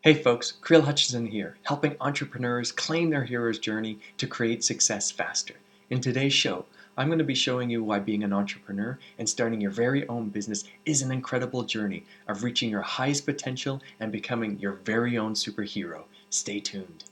Hey folks, Creel Hutchinson here, helping entrepreneurs claim their hero's journey to create success faster. In today's show, I'm going to be showing you why being an entrepreneur and starting your very own business is an incredible journey of reaching your highest potential and becoming your very own superhero. Stay tuned.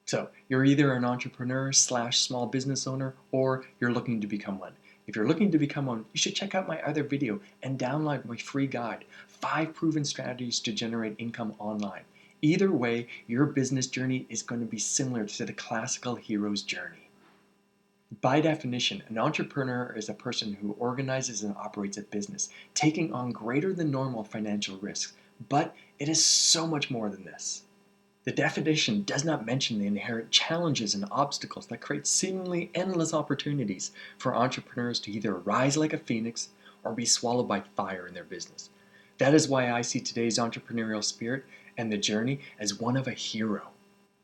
So, you're either an entrepreneur slash small business owner or you're looking to become one. If you're looking to become one, you should check out my other video and download my free guide, 5 Proven Strategies to Generate Income Online. Either way, your business journey is going to be similar to the classical hero's journey. By definition, an entrepreneur is a person who organizes and operates a business, taking on greater than normal financial risks. But it is so much more than this. The definition does not mention the inherent challenges and obstacles that create seemingly endless opportunities for entrepreneurs to either rise like a phoenix or be swallowed by fire in their business. That is why I see today's entrepreneurial spirit and the journey as one of a hero.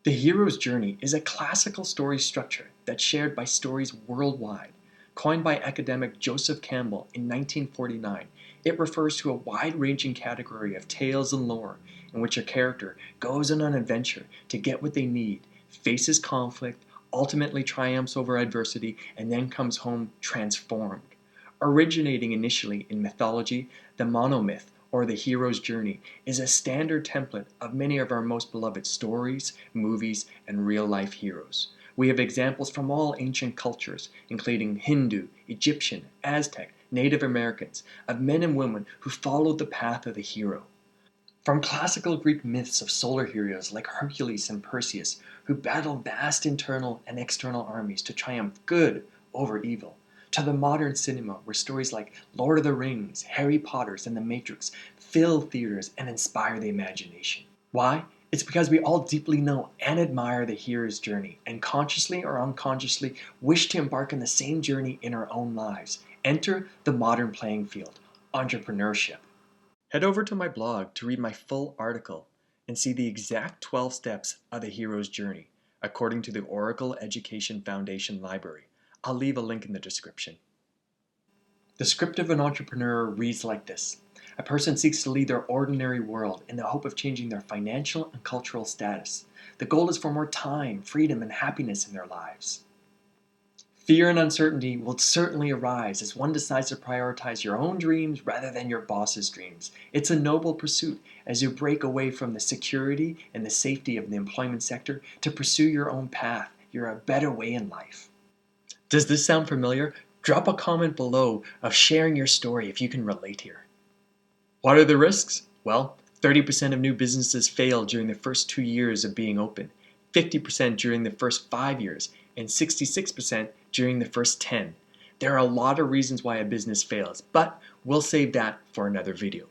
The hero's journey is a classical story structure that's shared by stories worldwide. Coined by academic Joseph Campbell in 1949, it refers to a wide-ranging category of tales and lore in which a character goes on an adventure to get what they need, faces conflict, ultimately triumphs over adversity, and then comes home transformed. Originating initially in mythology, the monomyth, or the hero's journey, is a standard template of many of our most beloved stories, movies, and real-life heroes. We have examples from all ancient cultures, including Hindu, Egyptian, Aztec, Native Americans, of men and women who followed the path of the hero. From classical Greek myths of solar heroes like Hercules and Perseus, who battled vast internal and external armies to triumph good over evil, to the modern cinema where stories like Lord of the Rings, Harry Potter, and The Matrix fill theaters and inspire the imagination. Why? It's because we all deeply know and admire the hero's journey, and consciously or unconsciously wish to embark on the same journey in our own lives. Enter the modern playing field, entrepreneurship. Head over to my blog to read my full article and see the exact 12 steps of the hero's journey, according to the Oracle Education Foundation Library. I'll leave a link in the description. The script of an entrepreneur reads like this. A person seeks to lead their ordinary world in the hope of changing their financial and cultural status. The goal is for more time, freedom, and happiness in their lives. Fear and uncertainty will certainly arise as one decides to prioritize your own dreams rather than your boss's dreams. It's a noble pursuit as you break away from the security and the safety of the employment sector to pursue your own path, your better way in life. Does this sound familiar? Drop a comment below of sharing your story if you can relate here. What are the risks? Well, 30% of new businesses fail during the first 2 years of being open, 50% during the first 5 years, and 66% during the first 10. There are a lot of reasons why a business fails, but we'll save that for another video.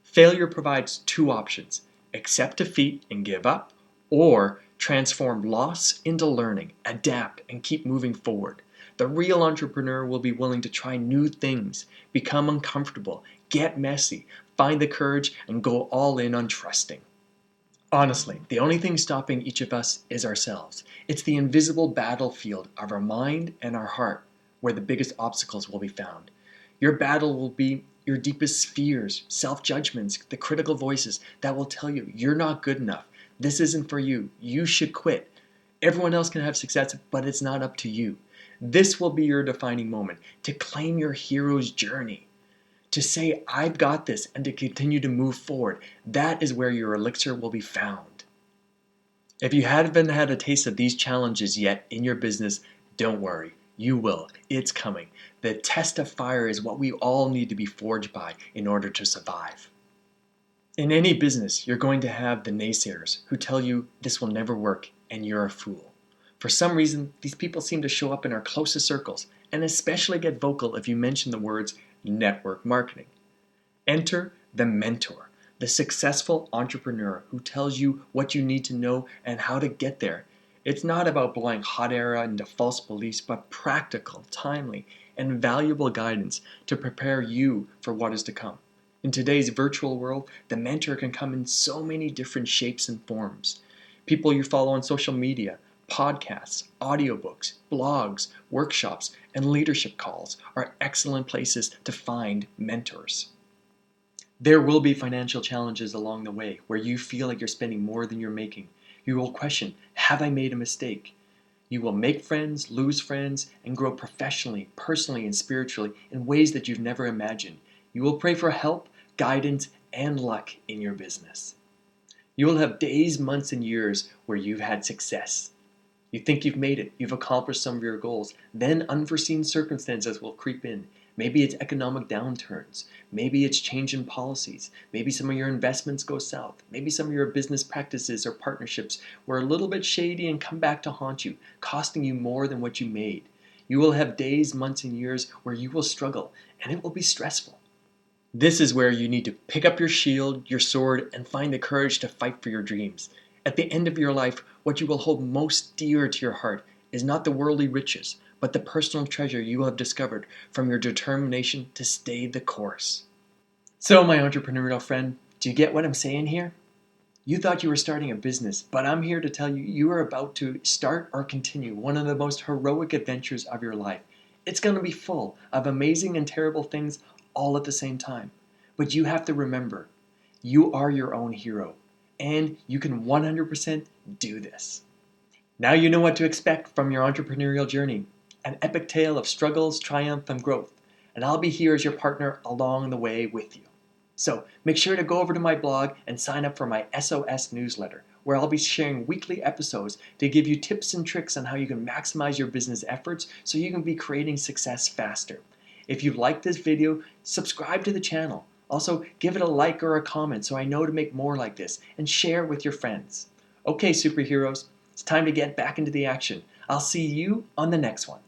Failure provides 2 options: accept defeat and give up, or transform loss into learning, adapt, and keep moving forward. The real entrepreneur will be willing to try new things, become uncomfortable, get messy, find the courage, and go all in on trusting. Honestly, the only thing stopping each of us is ourselves. It's the invisible battlefield of our mind and our heart where the biggest obstacles will be found. Your battle will be your deepest fears, self-judgments, the critical voices that will tell you you're not good enough. This isn't for you. You should quit. Everyone else can have success, but it's not up to you. This will be your defining moment to claim your hero's journey. To say, I've got this, and to continue to move forward. That is where your elixir will be found. If you haven't had a taste of these challenges yet in your business, don't worry. You will. It's coming. The test of fire is what we all need to be forged by in order to survive. In any business, you're going to have the naysayers who tell you this will never work and you're a fool. For some reason, these people seem to show up in our closest circles, and especially get vocal if you mention the words network marketing. Enter the mentor, the successful entrepreneur who tells you what you need to know and how to get there. It's not about blowing hot air into false beliefs, but practical, timely, and valuable guidance to prepare you for what is to come. In today's virtual world, the mentor can come in so many different shapes and forms. People you follow on social media, Podcasts, audiobooks, blogs, workshops, and leadership calls are excellent places to find mentors. There will be financial challenges along the way where you feel like you're spending more than you're making. You will question, have I made a mistake? You will make friends, lose friends, and grow professionally, personally, and spiritually in ways that you've never imagined. You will pray for help, guidance, and luck in your business. You will have days, months, and years where you've had success. You think you've made it, you've accomplished some of your goals. Then unforeseen circumstances will creep in. Maybe it's economic downturns. Maybe it's change in policies. Maybe some of your investments go south. Maybe some of your business practices or partnerships were a little bit shady and come back to haunt you, costing you more than what you made. You will have days, months, and years where you will struggle, and it will be stressful. This is where you need to pick up your shield, your sword, and find the courage to fight for your dreams. At the end of your life, what you will hold most dear to your heart is not the worldly riches, but the personal treasure you have discovered from your determination to stay the course. So, my entrepreneurial friend, do you get what I'm saying here? You thought you were starting a business, but I'm here to tell you you are about to start or continue one of the most heroic adventures of your life. It's going to be full of amazing and terrible things all at the same time. But you have to remember, you are your own hero, and you can 100% do this. Now you know what to expect from your entrepreneurial journey, an epic tale of struggles, triumph, and growth, and I'll be here as your partner along the way with you. So make sure to go over to my blog and sign up for my SOS newsletter, where I'll be sharing weekly episodes to give you tips and tricks on how you can maximize your business efforts so you can be creating success faster. If you like this video, subscribe to the channel. Also, give it a like or a comment so I know to make more like this, and share with your friends. Okay, superheroes, it's time to get back into the action. I'll see you on the next one.